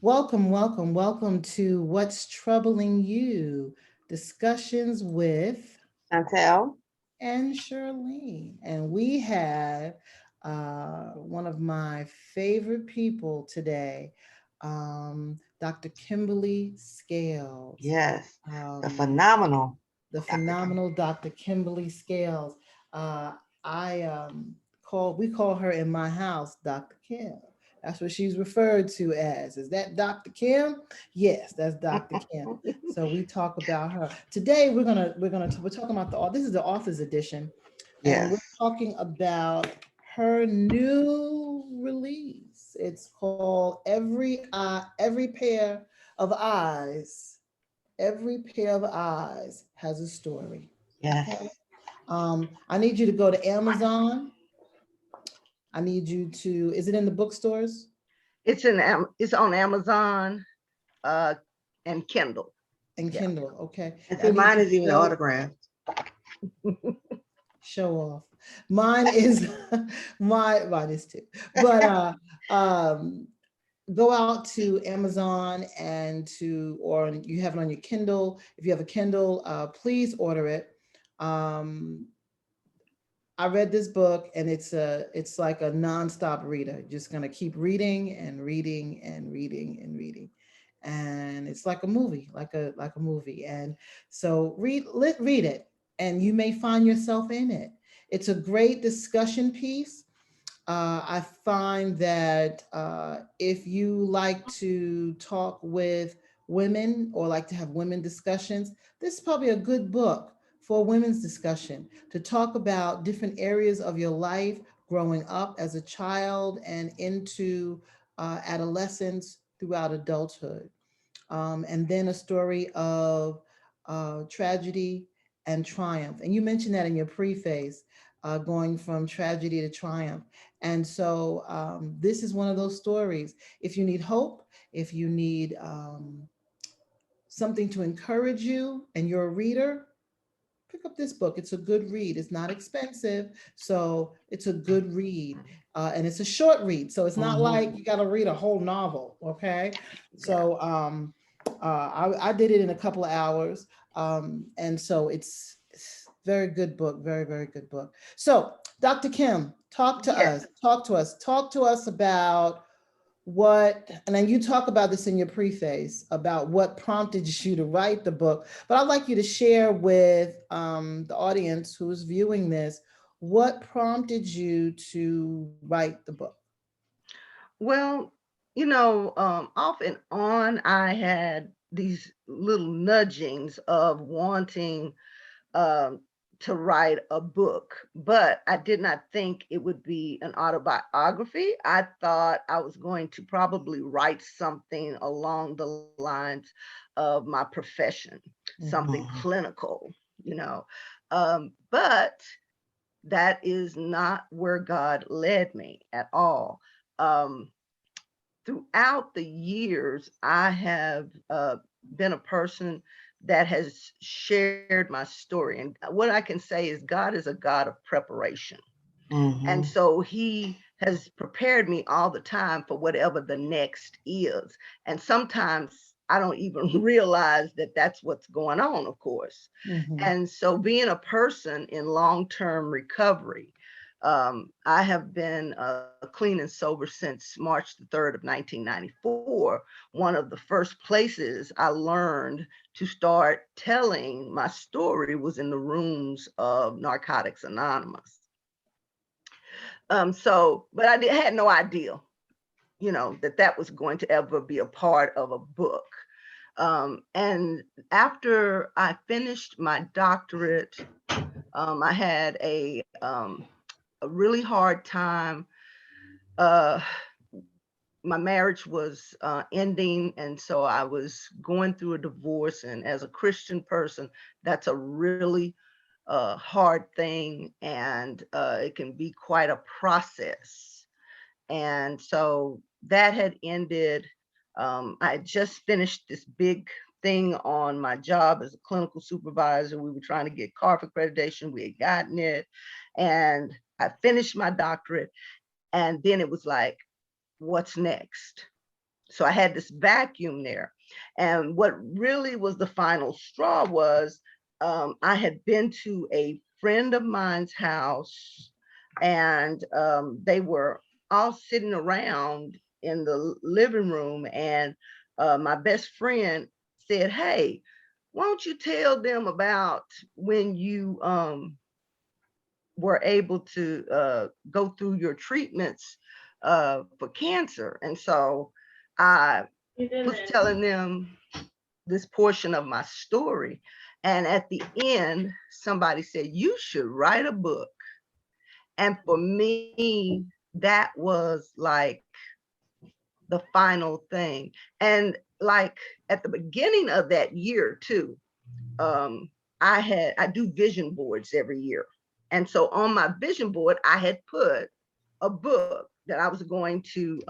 Welcome, welcome, welcome to What's Troubling You? Discussions with Chantel? and Shirley. And we have one of my favorite people today, Dr. Kimberly Scales. Yes, the Um, phenomenal the Dr. Kim. phenomenal Dr. Kimberly Scales. I we call her in my house Dr. Kim. That's what she's referred to as. Is that Dr. Kim? Yes, that's Dr. Kim. So we talk about her today. We're talking about this is the author's edition, and we're Yes, talking about her new release. It's called Every Pair of Eyes. Every pair of eyes has a story. yes. Okay. I need you to go to Amazon. I need you to, is it in the bookstores It's on Amazon uh and Kindle. and Yeah. Kindle? Okay. I I think need mine you is to even go autographed. show off. Mine is mine is too. But um go out to Amazon and or you have it on your Kindle. If you have a Kindle, please order it. Um, I read this book and it's like a nonstop reader. Just gonna keep reading and reading and reading and reading. And it's like a movie, like a movie. And so read it and you may find yourself in it. It's a great discussion piece. I find that if you like to talk with women or like to have women discussions, this is probably a good book for a women's discussion to talk about different areas of your life growing up as a child and into adolescence throughout adulthood. And then a story of tragedy and triumph. And you mentioned that in your preface, going from tragedy to triumph. And so this is one of those stories. If you need hope, if you need something to encourage you and you're a reader, pick up this book. It's a good read. It's not expensive, so it's a good read. And it's a short read, so it's not Hmm. like you got to read a whole novel. Okay, Yeah. so I did it in a couple of hours, and so it's very good book, very very good book. So Dr. Kim, talk to Yes. us, talk to us, talk to us about what, and then you talk about this in your preface about what prompted you to write the book, but I'd like you to share with the audience who's viewing this what prompted you to write the book. Well, off and on, I had these little nudgings of wanting um, to write a book, but I did not think it would be an autobiography. I thought I was going to probably write something along the lines of my profession, something Mhm. clinical, you know. But that is not where God led me at all. Um, Throughout the years, I have been a person that has shared my story. And what I can say is God is a God of preparation. And Mhm. so he has prepared me all the time for whatever the next is. And sometimes I don't even realize that that's what's going on, of course. Mhm. And so, being a person in long term recovery, I have been clean and sober since March the 3rd of 1994. One of the first places I learned to start telling my story was in the rooms of Narcotics Anonymous. But had no idea, that that was going to ever be a part of a book. And after I finished my doctorate, I had a really hard time. Uh, my marriage was ending, and so I was going through a divorce. And as a Christian person, that's a really hard thing, and it can be quite a process. And so that had ended. I had just finished this big thing on my job as a clinical supervisor. We were trying to get CARF accreditation. We had gotten it. And I finished my doctorate. And then it was like, what's next? So I had this vacuum there. And what really was the final straw was I had been to a friend of mine's house, and they were all sitting around in the living room. And my best friend said, "Hey, won't you tell them about when you were able to go through your treatments for cancer?" And so I was telling them this portion of my story. And at the end, somebody said, "You should write a book." And for me, that was like the final thing. And like at the beginning of that year too, um, I do vision boards every year. And so on my vision board, I had put a book that I was going to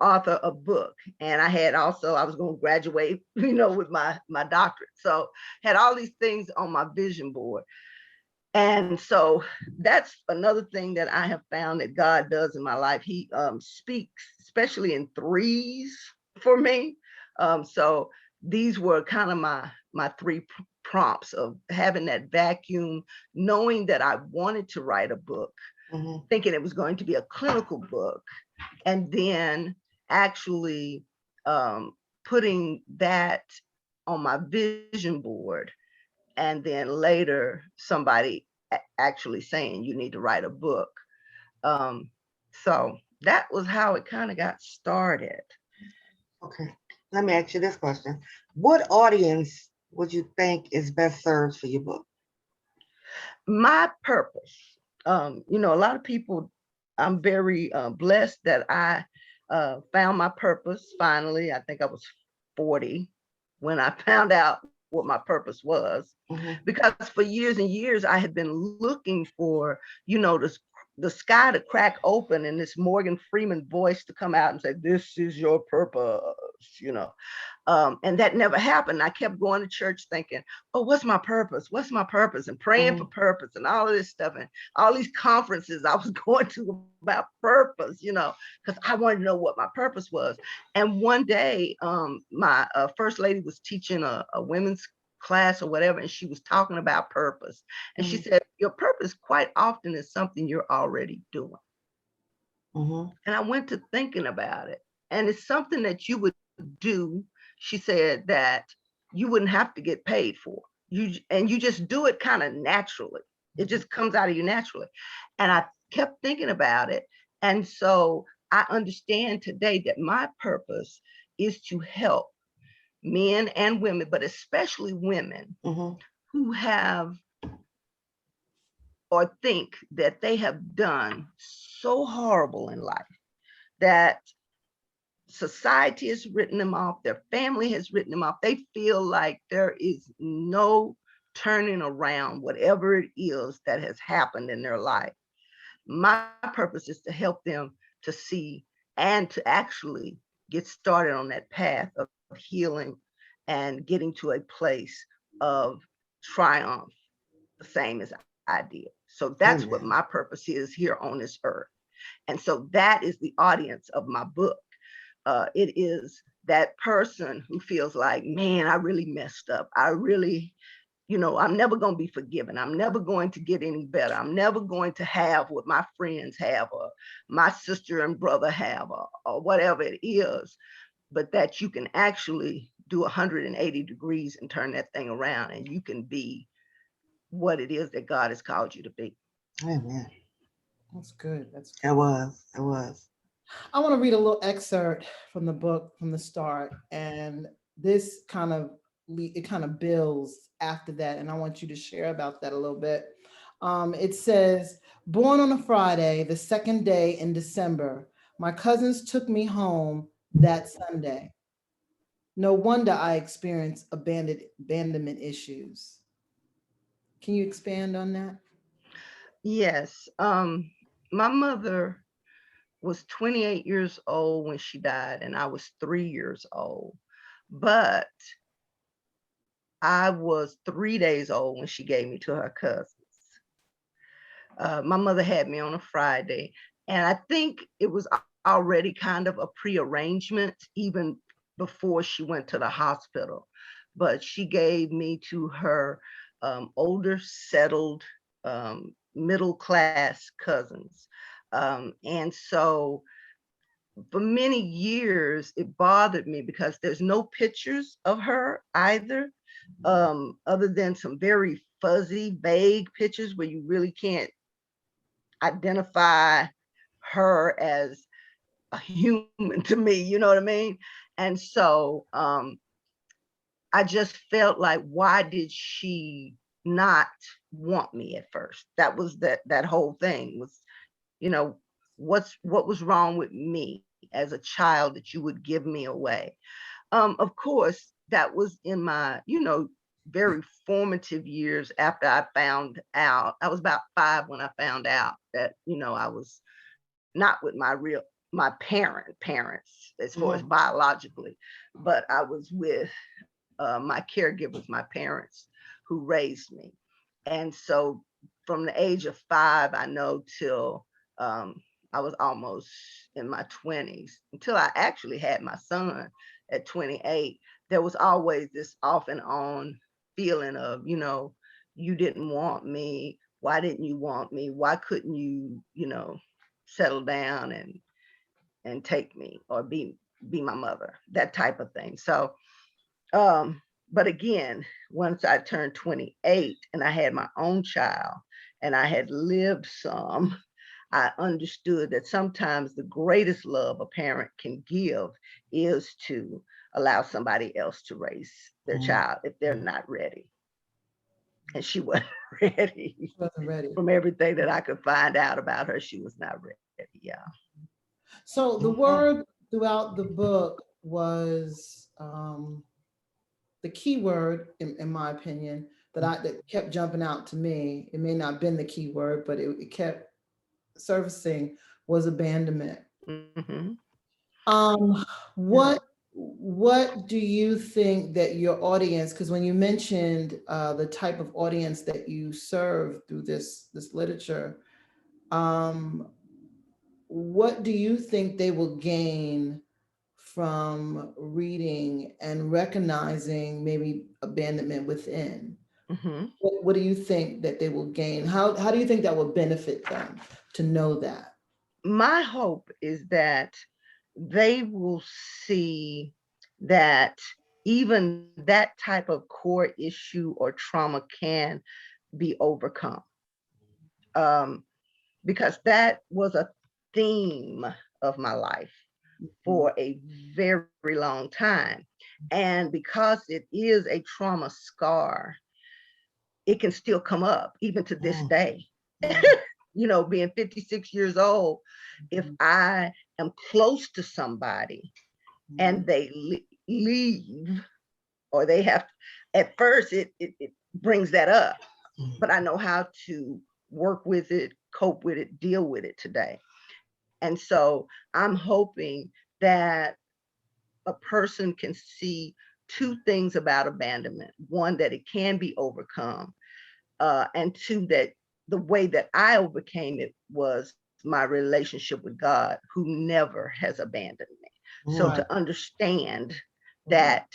author a book. And I had also, I was going to graduate, with my doctorate. So had all these things on my vision board. And so that's another thing that I have found that God does in my life. He speaks, especially in threes for me. So these were kind of my three prompts of having that vacuum, knowing that I wanted to write a book, thinking it was going to be a clinical book, and then actually putting that on my vision board, and then later somebody actually saying you need to write a book. So that was how it kind of got started. Okay. Let me ask you this question. What audience would you think is best served for your book? My purpose. A lot of people, I'm very blessed that I found my purpose finally. I think I was 40 when I found out what my purpose was. Because for years and years, I had been looking for, the sky to crack open and this Morgan Freeman voice to come out and say, "This is your purpose." And that never happened. I kept going to church thinking, "Oh, what's my purpose? What's my purpose?" And praying for purpose and all of this stuff. And all these conferences I was going to about purpose, because I wanted to know what my purpose was. And one day, my first lady was teaching a women's class or whatever, and she was talking about purpose. And she said, "Your purpose quite often is something you're already doing." And I went to thinking about it. And it's something that you would do, she said, that you wouldn't have to get paid for. You just do it kind of naturally. It just comes out of you naturally. And I kept thinking about it. And so I understand today that my purpose is to help men and women, but especially women who have or think that they have done so horrible in life that society has written them off, their family has written them off. They feel like there is no turning around whatever it is that has happened in their life. My purpose is to help them to see and to actually get started on that path of healing and getting to a place of triumph, the same as I did. So that's what my purpose is here on this earth. And so that is the audience of my book. It is that person who feels like, man, I really messed up. I really, I'm never going to be forgiven. I'm never going to get any better. I'm never going to have what my friends have or my sister and brother have or whatever it is, but that you can actually do 180 degrees and turn that thing around, and you can be what it is that God has called you to be. Amen. That's good. That's It good. was. It was. I want to read a little excerpt from the book from the start, and this it kind of builds after that, and I want you to share about that a little bit. It says, "Born on a Friday, the second day in December, my cousins took me home that Sunday. No wonder I experienced abandonment issues." Can you expand on that? Yes. My mother was 28 years old when she died, and I was 3 years old. But I was 3 days old when she gave me to her cousins. My mother had me on a Friday, and I think it was already kind of a prearrangement even before she went to the hospital. But she gave me to her older, settled, middle class cousins. And so for many years, it bothered me because there's no pictures of her either, other than some very fuzzy, vague pictures where you really can't identify her as a human to me, you know what I mean? And so I just felt like, why did she not want me at first? That was that whole thing was, you know, what was wrong with me as a child that you would give me away? Of course, that was in my, very formative years after I found out. I was about 5 when I found out that, I was not with my parents as far as biologically, but I was with my caregivers, my parents who raised me. And so from the age of 5, I know till I was almost in my 20s, until I actually had my son at 28, there was always this off and on feeling of, you didn't want me. Why didn't you want me? Why couldn't you, settle down and take me or be my mother, that type of thing. So but again, once I turned 28 and I had my own child and I had lived some, I understood that sometimes the greatest love a parent can give is to allow somebody else to raise their child if they're not ready. And she wasn't ready. She wasn't ready. From everything that I could find out about her, she was not ready. Yeah. So the word throughout the book was the key word, in my opinion, that kept jumping out to me. It may not have been the key word, but it kept surfacing, was abandonment. Mm-hmm. What do you think that your audience, because when you mentioned the type of audience that you serve through this literature, um, what do you think they will gain from reading and recognizing maybe abandonment within? Mm-hmm. What do you think that they will gain? How do you think that will benefit them to know that? My hope is that they will see that even that type of core issue or trauma can be overcome. Um, because that was a theme of my life for a very long time. And because it is a trauma scar, it can still come up even to this day. Being 56 years old, if I am close to somebody and they leave, or they have, at first it brings that up, but I know how to work with it, cope with it, deal with it today. And so I'm hoping that a person can see two things about abandonment. One, that it can be overcome, and two, that the way that I overcame it was my relationship with God, who never has abandoned me. So Right. to understand that,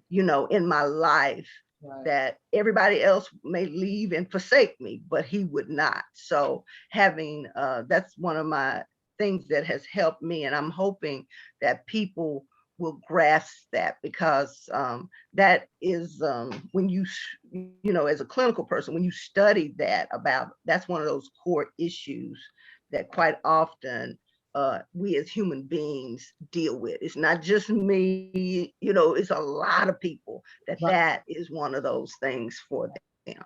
in my life, Right. that everybody else may leave and forsake me, but he would not. So having, that's one of my things that has helped me. And I'm hoping that people will grasp that, because that is when as a clinical person, when you study that about, that's one of those core issues that quite often we as human beings deal with. It's not just me, it's a lot of people Right. that is one of those things for them.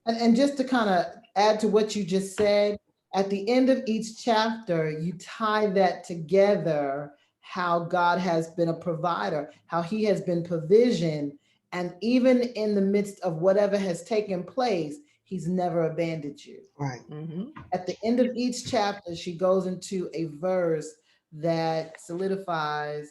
And just to kind of add to what you just said, at the end of each chapter, you tie that together, how God has been a provider, how he has been provision. And even in the midst of whatever has taken place, he's never abandoned you. Right. Mm-hmm. At the end of each chapter, she goes into a verse that solidifies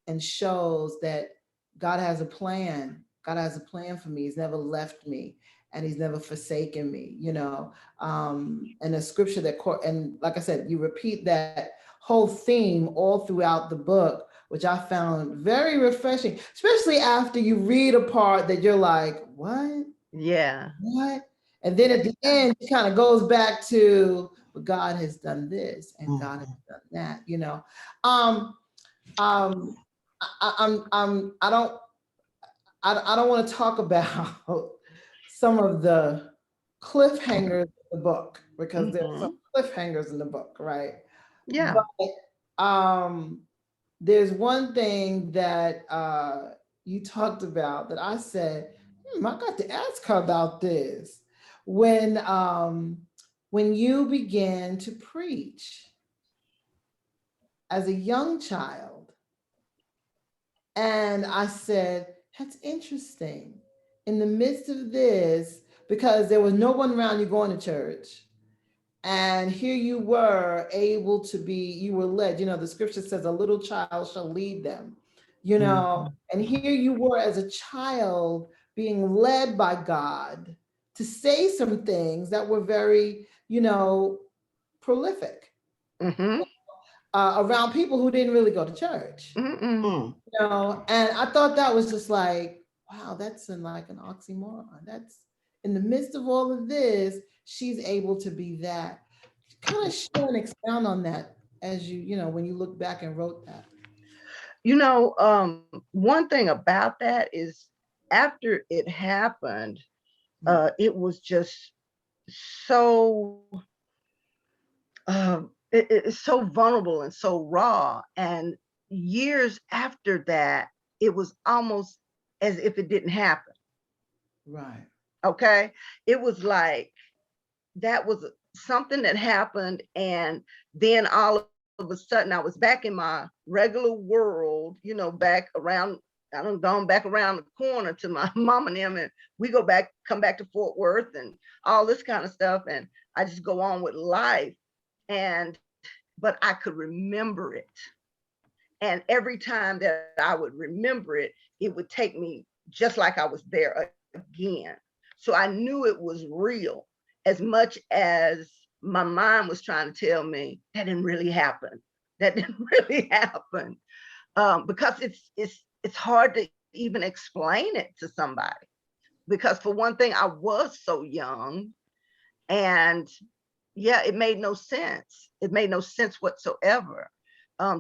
and shows that God has a plan. God has a plan for me. He's never left me and he's never forsaken me, and a scripture and like I said, you repeat that whole theme all throughout the book, which I found very refreshing, especially after you read a part that you're like, what? Yeah. What? And then at the end, it kind of goes back to, but God has done this and God has done that, you know. Um, um, I don't want to talk about some of the cliffhangers in the book because there's some cliffhangers in the book, right? Yeah. But there's one thing that you talked about that I said, I got to ask her about this. When you began to preach as a young child, and I said, that's interesting. In the midst of this, because there was no one around you going to church, and here you were able to be, you were led, you know, the scripture says a little child shall lead them, you know, and here you were as a child being led by God to say some things that were very, you know, prolific around people who didn't really go to church. You know, and I thought that was just like, wow, that's like an oxymoron. That's in the midst of all of this, she's able to be that. Kind of show and expound on that as you know, when you look back and wrote that. You know, one thing about that is after it happened, it was just so it's so vulnerable and so raw. And years after that, it was almost as if it didn't happen. Right. Okay. It was like that was something that happened. And then all of a sudden I was back in my regular world, you know, back around, I done gone back around the corner to my mom and them, and we come back to Fort Worth and all this kind of stuff. And I just go on with life. But I could remember it. And every time that I would remember it, it would take me just like I was there again. So I knew it was real as much as my mind was trying to tell me that didn't really happen. That didn't really happen. Because it's hard to even explain it to somebody. Because for one thing, I was so young, and yeah, it made no sense. It made no sense whatsoever.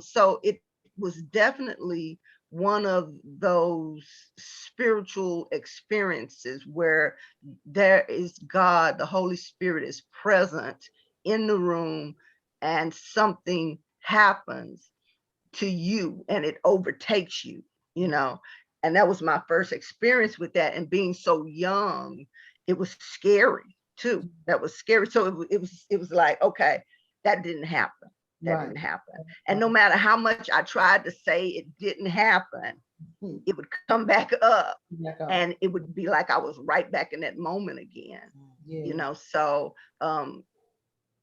So it was definitely one of those spiritual experiences where there is God, the Holy Spirit is present in the room, and something happens to you and it overtakes you, you know. And that was my first experience with that. And being so young, it was scary too. That was scary. So it was like, okay, that didn't happen. That didn't happen. And no matter how much I tried to say it didn't happen, it would come back up, and it would be like I was right back in that moment again. You know. So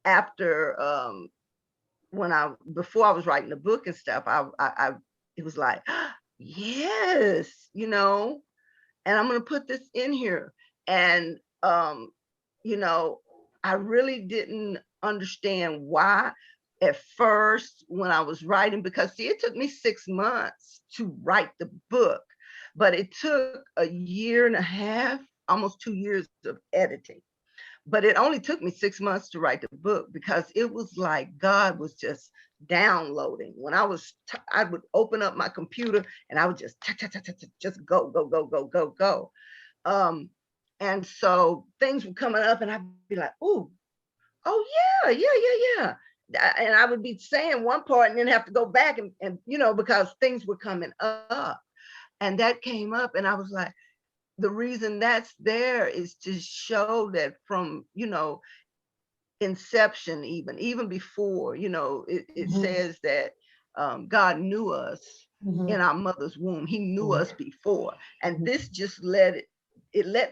after before I was writing the book and stuff, I it was like, yes, you know, and I'm gonna put this in here. And you know, I really didn't understand why at first when I was writing, because see, it took me 6 months to write the book, but it took a year and a half, almost 2 years of editing. But it only took me 6 months to write the book, because it was like God was just downloading. When I would open up my computer and I would just just go. And so things were coming up and I'd be like, ooh, oh yeah. And I would be saying one part and then have to go back and you know, because things were coming up. And that came up and I was like, the reason that's there is to show that from, you know, inception, even before, you know, it says that God knew us in our mother's womb. He knew us before. And this just let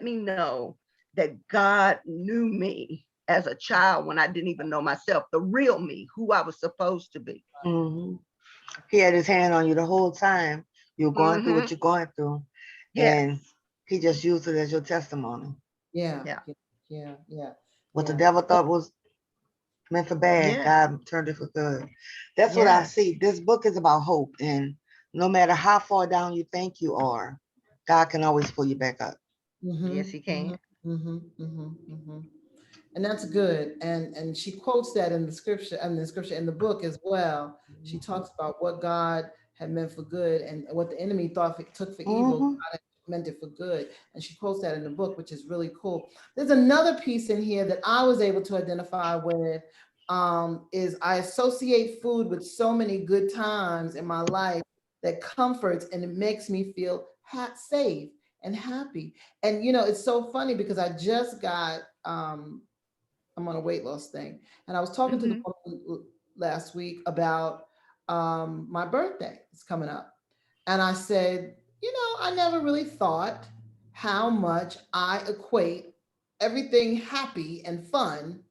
me know that God knew me as a child when I didn't even know myself, the real me, who I was supposed to be. He had his hand on you the whole time. You're going through what you're going through. And he just used it as your testimony. Yeah. What the devil thought was meant for bad, Yeah. God turned it for good. That's what I Yes. see. This book is about hope, and no matter how far down you think you are, God can always pull you back up. Yes, he can. And that's good. And she quotes that in the scripture, in the book as well. She talks about what God had meant for good and what the enemy thought it took for evil, Mm-hmm. God meant it for good. And she quotes that in the book, which is really cool. There's another piece in here that I was able to identify with, is I associate food with so many good times in my life that comforts and it makes me feel safe and happy. And it's so funny because I just got I'm on a weight loss thing. And I was talking to the Mm-hmm. woman last week about my birthday. It's coming up. And I said, I never really thought how much I equate everything happy and fun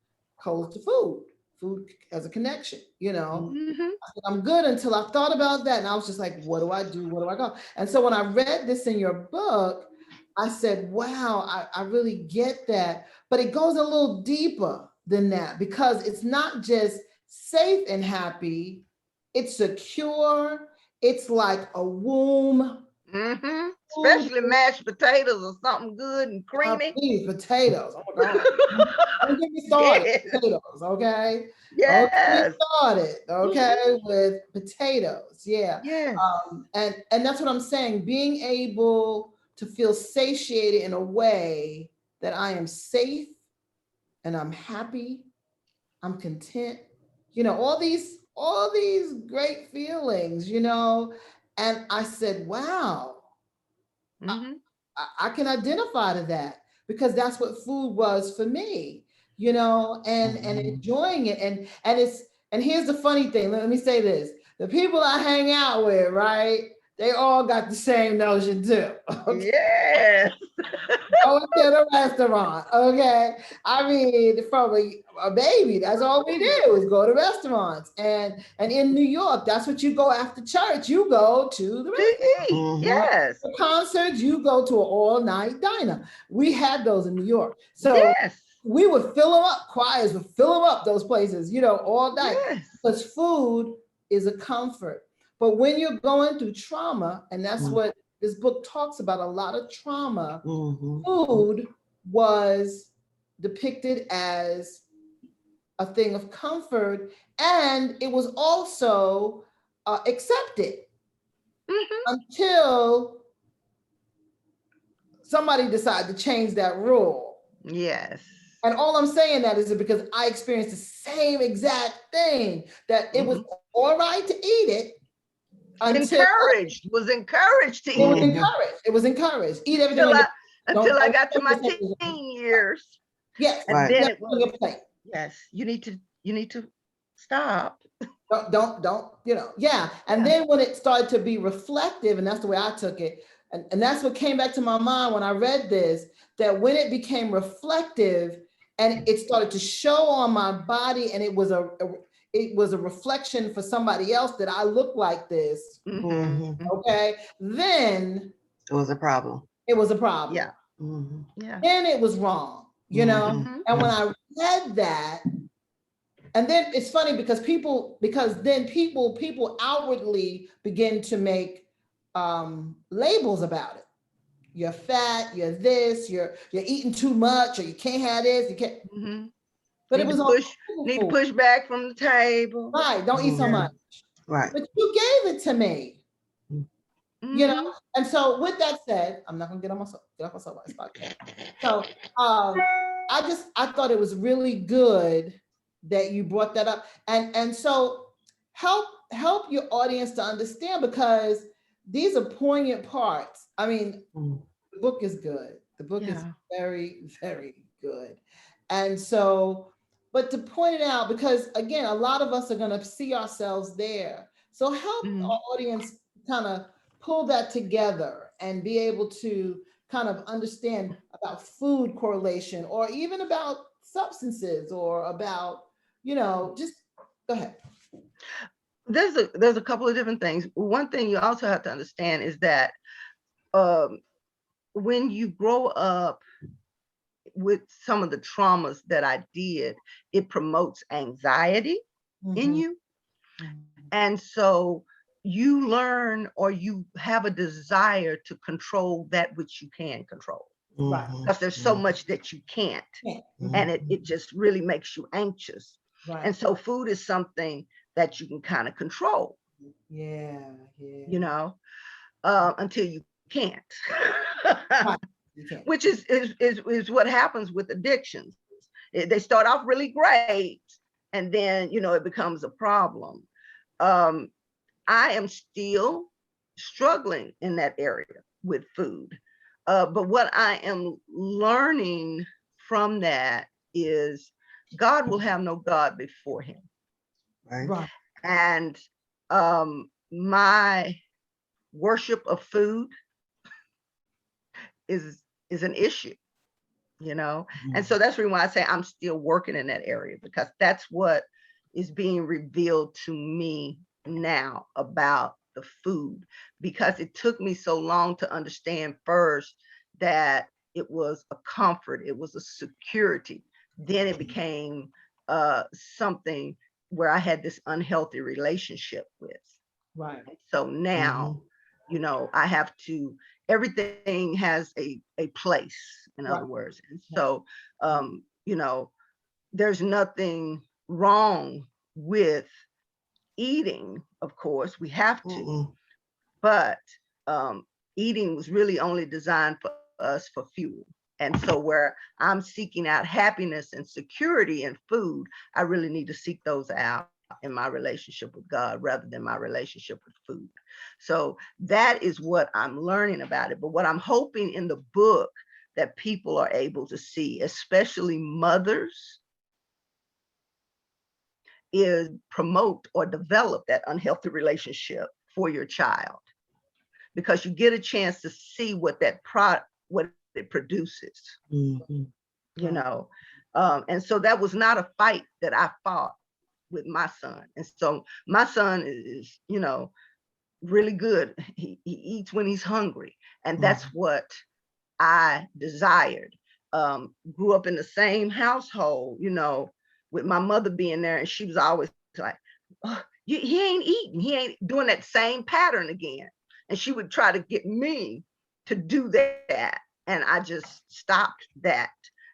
goes to food. Food as a connection. Mm-hmm. I'm good until I thought about that. And I was just like, what do I do? Where do I go? And so when I read this in your book, I said, wow, I really get that. But it goes a little deeper than that because it's not just safe and happy, it's secure. It's like a womb. Mm-hmm. Food, Especially mashed potatoes or something good and creamy. please, potatoes. Oh my God. Don't get me started. Yes. Potatoes, okay? Don't get me Yes. started, okay, Mm-hmm. with potatoes. Yeah. Yes. And that's what I'm saying. Being able to feel satiated in a way that I am safe and I'm happy, I'm content. All these great feelings. And I said, wow, Mm-hmm. I can identify to that because that's what food was for me, and enjoying it. And here's the funny thing. Let me say this. The people I hang out with, right? They all got the same notion too. Okay. Yes. Going to the restaurant. Okay. I mean, from a baby, that's all we do is go to restaurants. And in New York, that's what you go after church. You go to the To eat. Mm-hmm. Yes. concerts, you go to an all-night diner. We had those in New York. So Yes. we would fill them up, choirs would fill them up, those places, all night. Yes. Because food is a comfort. But when you're going through trauma, and that's what this book talks about, a lot of trauma, Mm-hmm. food was depicted as a thing of comfort, and it was also accepted Mm-hmm. until somebody decided to change that rule. Yes. And all I'm saying that is because I experienced the same exact thing, that it was all right to eat it until Was encouraged to it was eat encouraged. It was encouraged. Eat everything until on your I don't got to my focus on your- teen years. Yes, And Right. then eat it everything on was, your plate. yes, you need to stop. Don't, yeah. And then when it started to be reflective, and that's the way I took it, and that's what came back to my mind when I read this, that when it became reflective and it started to show on my body, and it was a reflection for somebody else that I look like this, Mm-hmm. okay, then It was a problem. it was a problem. Yeah. Mm-hmm. Yeah. Then it was wrong. Mm-hmm. And when I read that, and then it's funny because then people outwardly begin to make labels about it. You're fat, you're this, you're eating too much, or you can't have this, you can't. Mm-hmm. But it was all Need to food. push back from the table. Right, don't eat so Mhm. much. Right. But you gave it to me. Mm-hmm. And so with that said, I'm not gonna get off my soapbox podcast. So I thought it was really good that you brought that up. And so help your audience to understand, because these are poignant parts. I mean, Mhm. the book is good. The book is Yeah. very, very good. And so, but to point it out, because again, a lot of us are going to see ourselves there. So help Mm-hmm. our audience kind of pull that together and be able to kind of understand about food correlation, or even about substances, or about, just go ahead. There's a couple of different things. One thing you also have to understand is that when you grow up with some of the traumas that I did, it promotes anxiety in you. And so you learn, or you have a desire to control that which you can control. Right. Because there's so much that you can't. And it just really makes you anxious. Right. And so food is something that you can kind of control. Yeah. You know, until you can't. Right. You can't. Which is what happens with addictions. They start off really great, and then, you know, it becomes a problem. I am still struggling in that area with food. But what I am learning from that is God will have no God before him. Right. And my worship of food is an issue, you know? And so that's the reason why I say I'm still working in that area, because that's what is being revealed to me now about the food, because it took me so long to understand first that it was a comfort, it was a security. Then it became something where I had this unhealthy relationship with. Right. So now, you know, I have to, everything has a place, in other words. And so, you know, there's nothing wrong with eating, of course, we have to, but eating was really only designed for us for fuel. And so where I'm seeking out happiness and security in food, I really need to seek those out in my relationship with God rather than my relationship with food. So that is what I'm learning about it. But what I'm hoping in the book that people are able to see, especially mothers, is promote or develop that unhealthy relationship for your child, because you get a chance to see what that product, what it produces, you know. And so that was not a fight that I fought with my son. And so my son is, you know, really good. He eats when he's hungry. And that's what I desired. Grew up in the same household, you know, with my mother being there. And she was always like, oh, he ain't eating. He ain't doing that same pattern again. And she would try to get me to do that. And I just stopped that.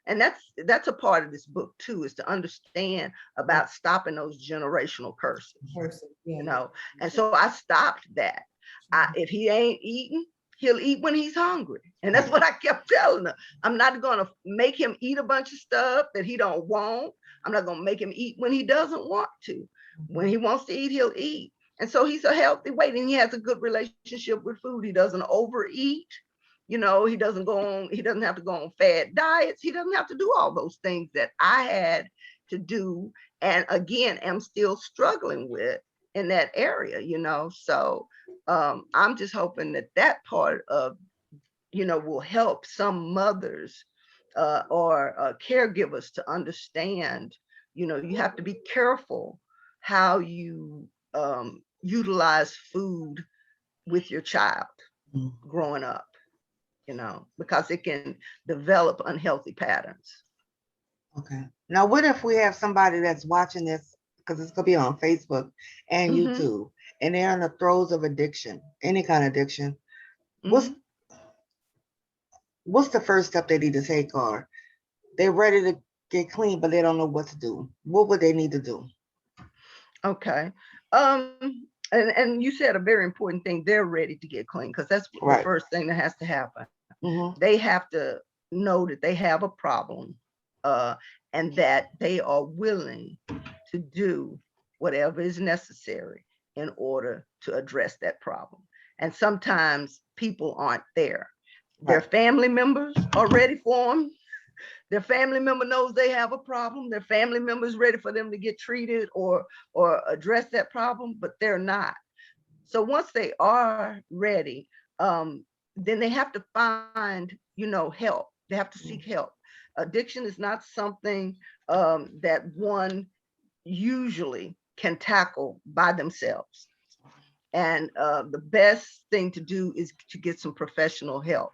And that's a part of this book too, is to understand about stopping those generational curses, you know. And so I stopped that. If he ain't eating, he'll eat when he's hungry. And that's what I kept telling her. I'm not gonna make him eat a bunch of stuff that he don't want. I'm not gonna make him eat when he doesn't want to. When he wants to eat, he'll eat. And so he's a healthy weight, and he has a good relationship with food. He doesn't overeat. You know, he doesn't have to go on fad diets. He doesn't have to do all those things that I had to do. And again, am still struggling with in that area, you know. So I'm just hoping that that part of, you know, will help some mothers or caregivers to understand, you know, you have to be careful how you utilize food with your child growing up, you know, because it can develop unhealthy patterns. Okay. Now, what if we have somebody that's watching this, because it's going to be on Facebook and YouTube, and they're in the throes of addiction, any kind of addiction? What's the first step they need to take? Or they're ready to get clean, but they don't know what to do. What would they need to do? Okay. And you said a very important thing. They're ready to get clean, because that's the first thing that has to happen. They have to know that they have a problem, and that they are willing to do whatever is necessary in order to address that problem. And sometimes people aren't there. Their family members are ready for them. Their family member knows they have a problem. Their family member is ready for them to get treated or address that problem, but they're not. So once they are ready, then they have to find, you know, help. They have to seek help. Addiction is not something that one usually can tackle by themselves. And the best thing to do is to get some professional help.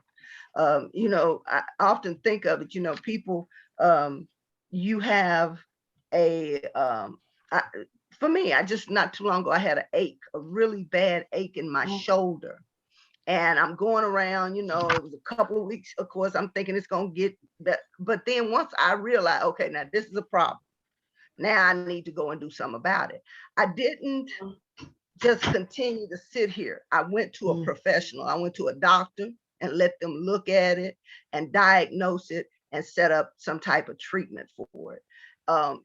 You know, I often think of it, you know, people, you have a, I, for me, I just not too long ago, I had an ache, a really bad ache in my shoulder. And I'm going around, you know, it was a couple of weeks, of course, I'm thinking it's going to get that. But then once I realized, okay, now this is a problem. Now I need to go and do something about it. I didn't just continue to sit here. I went to a professional. I went to a doctor and let them look at it and diagnose it and set up some type of treatment for it.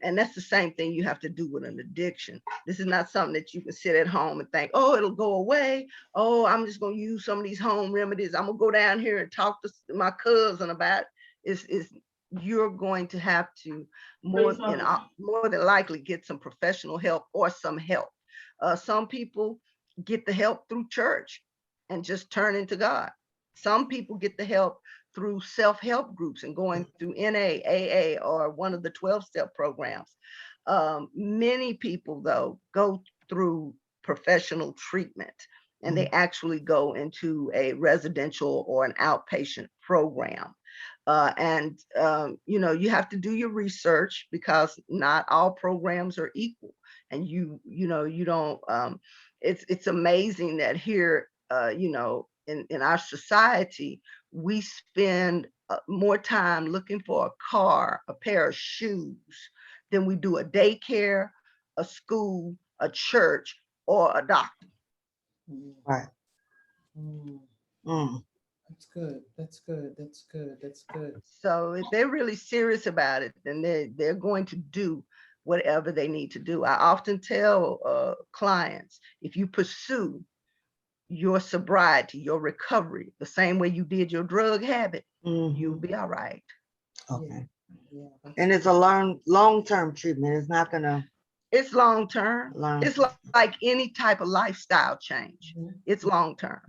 And that's the same thing you have to do with an addiction. This is not something that you can sit at home and think, oh, it'll go away. Oh, I'm just going to use some of these home remedies. I'm going to go down here and talk to my cousin about it. It's you're going to have to more than likely get some professional help or some help. Some people get the help through church and just turn into God. Some people get the help through self-help groups and going through NA, AA, or one of the 12-step programs. Many people, though, go through professional treatment and they actually go into a residential or an outpatient program. You know, you have to do your research because not all programs are equal. And you know, you don't, it's amazing that here, you know, in our society, we spend more time looking for a car, a pair of shoes, than we do a daycare, a school, a church, or a doctor. Right. That's good. That's good. That's good. That's good. So if they're really serious about it, then they're going to do whatever they need to do. I often tell clients, if you pursue your sobriety, your recovery, the same way you did your drug habit, you'll be all right. Okay. Yeah, And it's a long-term treatment. It's not gonna. It's long term. It's Long. like any type of lifestyle change. It's long term.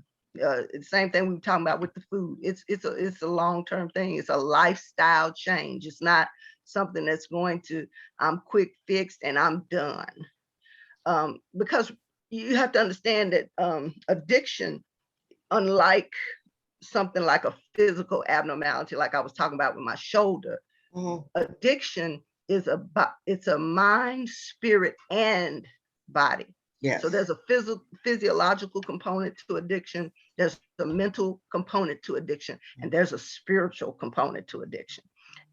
Same thing we were talking about with the food. It's a long term thing. It's a lifestyle change. It's not something that's going to I'm quick fixed and I'm done. Because you have to understand that addiction, unlike something like a physical abnormality, like I was talking about with my shoulder, addiction is it's a mind, spirit, and body. Yes. So there's a physiological component to addiction, there's a mental component to addiction, and there's a spiritual component to addiction.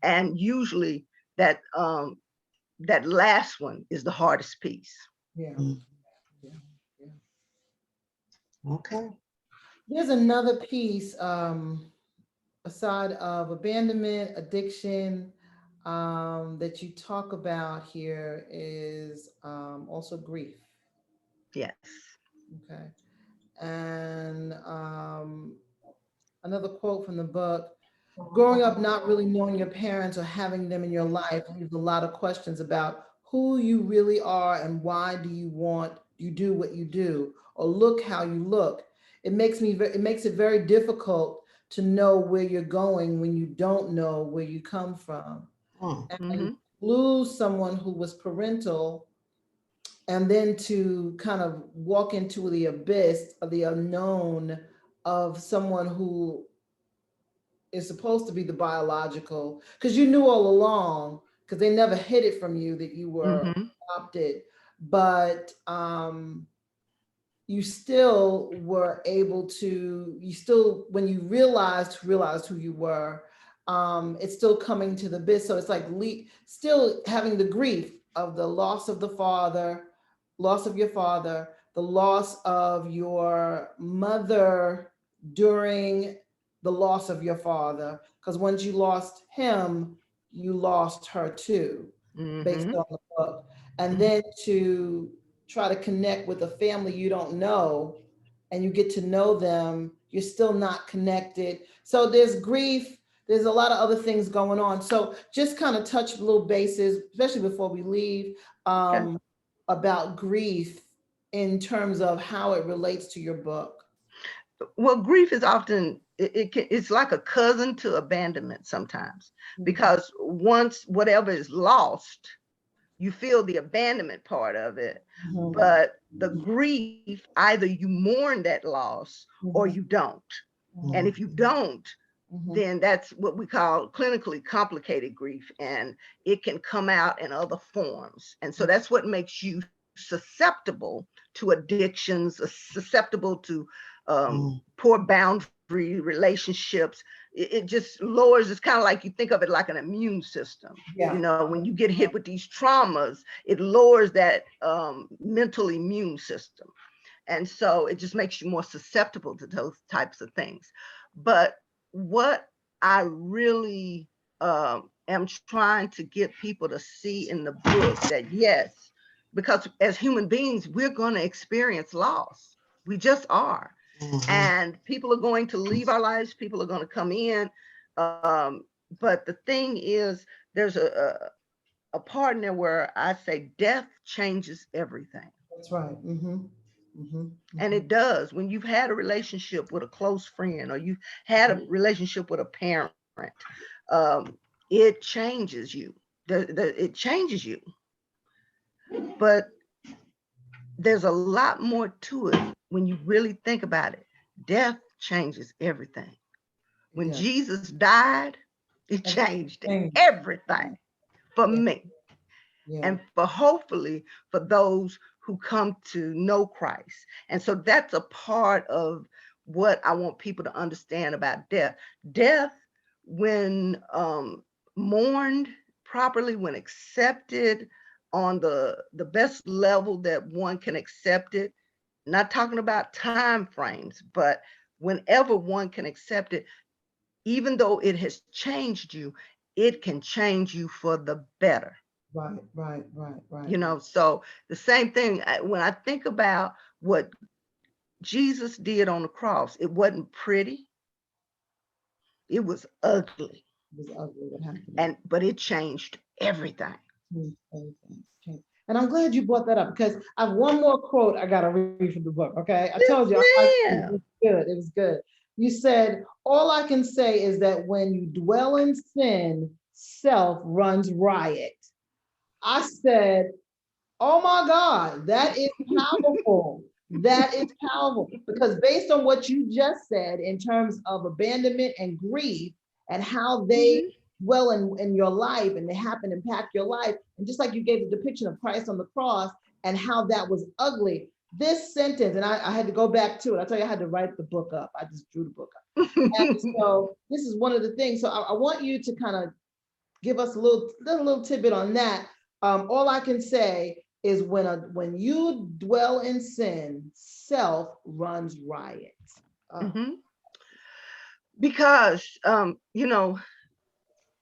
And usually that that last one is the hardest piece. Yeah. Okay. There's another piece, aside of abandonment, addiction, that you talk about here is also grief. Yes. Okay. And another quote from the book: growing up not really knowing your parents or having them in your life leaves a lot of questions about who you really are and why do you do what you do or look how you look. It makes it very difficult to know where you're going when you don't know where you come from. And lose someone who was parental, and then to kind of walk into the abyss of the unknown of someone who is supposed to be the biological, because you knew all along, because they never hid it from you that you were adopted, but you still were able to, when you realized who you were, it's still coming to the bit. So it's like still having the grief of the loss of the father, loss of your father, the loss of your mother during the loss of your father, because once you lost him, you lost her too, based on the book. And then to try to connect with a family you don't know, and you get to know them, you're still not connected. So there's grief, there's a lot of other things going on. So just kind of touch little bases, especially before we leave, about grief in terms of how it relates to your book. Well, grief is often, it's like a cousin to abandonment sometimes, because once whatever is lost, you feel the abandonment part of it, but the grief, either you mourn that loss or you don't. And if you don't, then that's what we call clinically complicated grief, and it can come out in other forms. And so that's what makes you susceptible to addictions, susceptible to poor boundary relationships. It just lowers, it's kind of like, you think of it like an immune system. Yeah. You know, when you get hit with these traumas, it lowers that mental immune system. And so it just makes you more susceptible to those types of things. But what I really am trying to get people to see in the book, that yes, because as human beings, we're going to experience loss. We just are. And people are going to leave our lives. People are going to come in. But the thing is, there's a part in there where I say death changes everything. That's right. And it does. When you've had a relationship with a close friend, or you've had a relationship with a parent, it changes you. It changes you. But there's a lot more to it when you really think about it. Death changes everything. When Jesus died, it changed everything for me. And for hopefully for those who come to know Christ. And so that's a part of what I want people to understand about death. Death, when mourned properly, when accepted on the best level that one can accept it, not talking about time frames, but whenever one can accept it, even though it has changed you, it can change you for the better. Right. You know, so the same thing, when I think about what Jesus did on the cross, it wasn't pretty. It was ugly. It was ugly what happened. But it changed everything. And I'm glad you brought that up, because I have one more quote I got to read from the book. Okay. I told you, it was good. It was good. You said, all I can say is that when you dwell in sin, self runs riot. I said, oh my God, that is powerful. That is powerful, because based on what you just said in terms of abandonment and grief and how they dwell in your life and they happen to impact your life, and just like you gave the depiction of Christ on the cross and how that was ugly, this sentence, and I had to go back to it. I tell you, I had to write the book up. I just drew the book up. And so this is one of the things. So I want you to kind of give us a little tidbit on that. All I can say is when you dwell in sin, self runs riot. Because you know,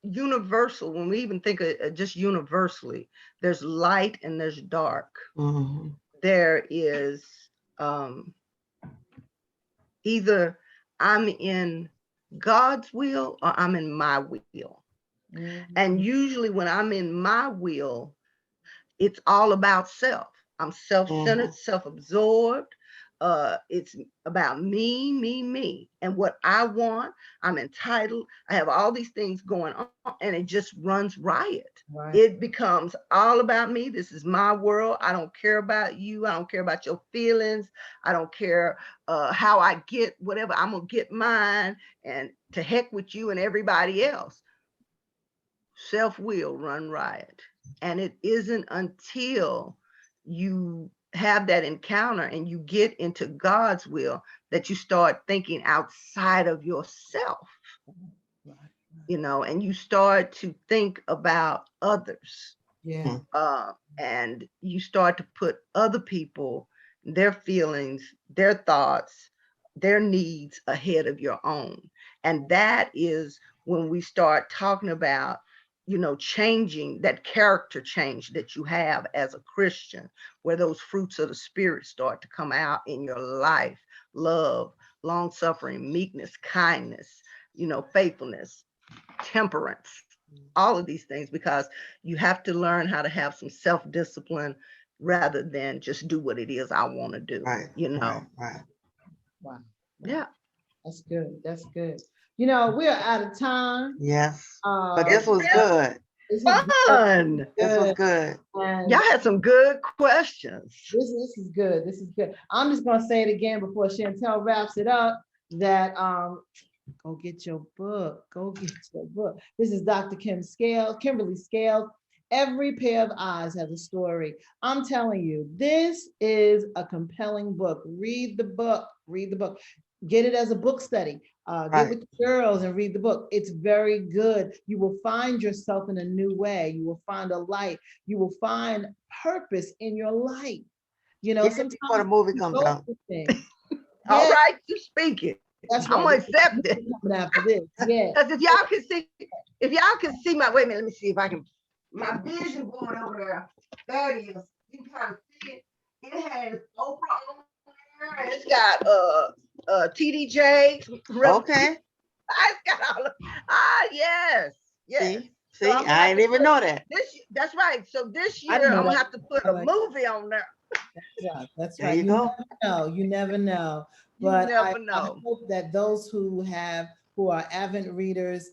universal, when we even think of just universally, there's light and there's dark. There is either I'm in God's will or I'm in my will. And usually when I'm in my will, it's all about self. I'm self-centered, self-absorbed. It's about me, and what I want. I'm entitled. I have all these things going on, and it just runs riot. It becomes all about me. This is my world. I don't care about you. I don't care about your feelings. I don't care how I get whatever. I'm gonna get mine, and to heck with you and everybody else. Self-will run riot. And it isn't until you have that encounter and you get into God's will that you start thinking outside of yourself, you know, and you start to think about others. And you start to put other people, their feelings, their thoughts, their needs ahead of your own. And that is when we start talking about, you know, changing that character change that you have as a Christian, where those fruits of the Spirit start to come out in your life: love, long suffering, meekness, kindness, you know, faithfulness, temperance, all of these things, because you have to learn how to have some self-discipline rather than just do what it is I want to do. You know. Wow. Yeah. That's good. That's good. You know, we are out of time. Yes. But this was good. This Fun. This was good. Y'all had some good questions. This is good. This is good. I'm just gonna say it again before Chantel wraps it up, that Go get your book. Go get your book. This is Dr. Kimberly Scales. Every pair of eyes has a story. I'm telling you, this is a compelling book. Read the book. Read the book. Get it as a book study. Get Right. with the girls and read the book. It's very good. You will find yourself in a new way. You will find a light. You will find purpose in your life. You know, Get it before the sometimes movie we comes go out. through things. All Yeah, right, you speak it. that's I'm right. gonna accept it. Coming after this. Yeah. Because if y'all can see my, wait a minute, let me see if I can, my vision board over there. There it is. You can kind of see it. It has Oprah on there. It's got TDJ. Okay. It's got all of, yes, yes. See, So I'm gonna I have didn't to even put know that. that's right. So this I year didn't know I'm gonna that. have to put I a like movie on there. that. That's There right. you You go. never know. You never know. You But never I know. hope that those who are avid readers,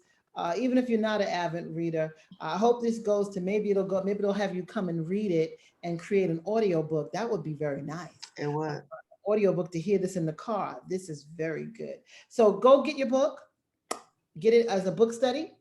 even if you're not an avid reader, I hope this goes to maybe it'll have you come and read it and create an audio book. That would be very nice. It was. Audiobook to hear this in the car. This is very good. So go get your book, get it as a book study.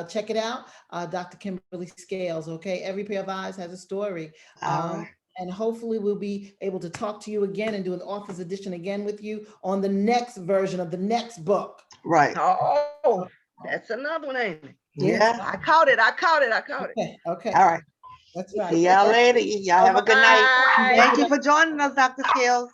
Check it out. Dr. Kimberly Scales. Okay. Every pair of eyes has a story. All right. And hopefully we'll be able to talk to you again and do an author's edition again with you on the next version of the next book. Right. Oh, that's another one, ain't it? Yeah. I caught it. Okay. Okay. All right. That's right. See y'all later. Y'all have a good night. Bye. Thank you for joining us, Dr. Scales.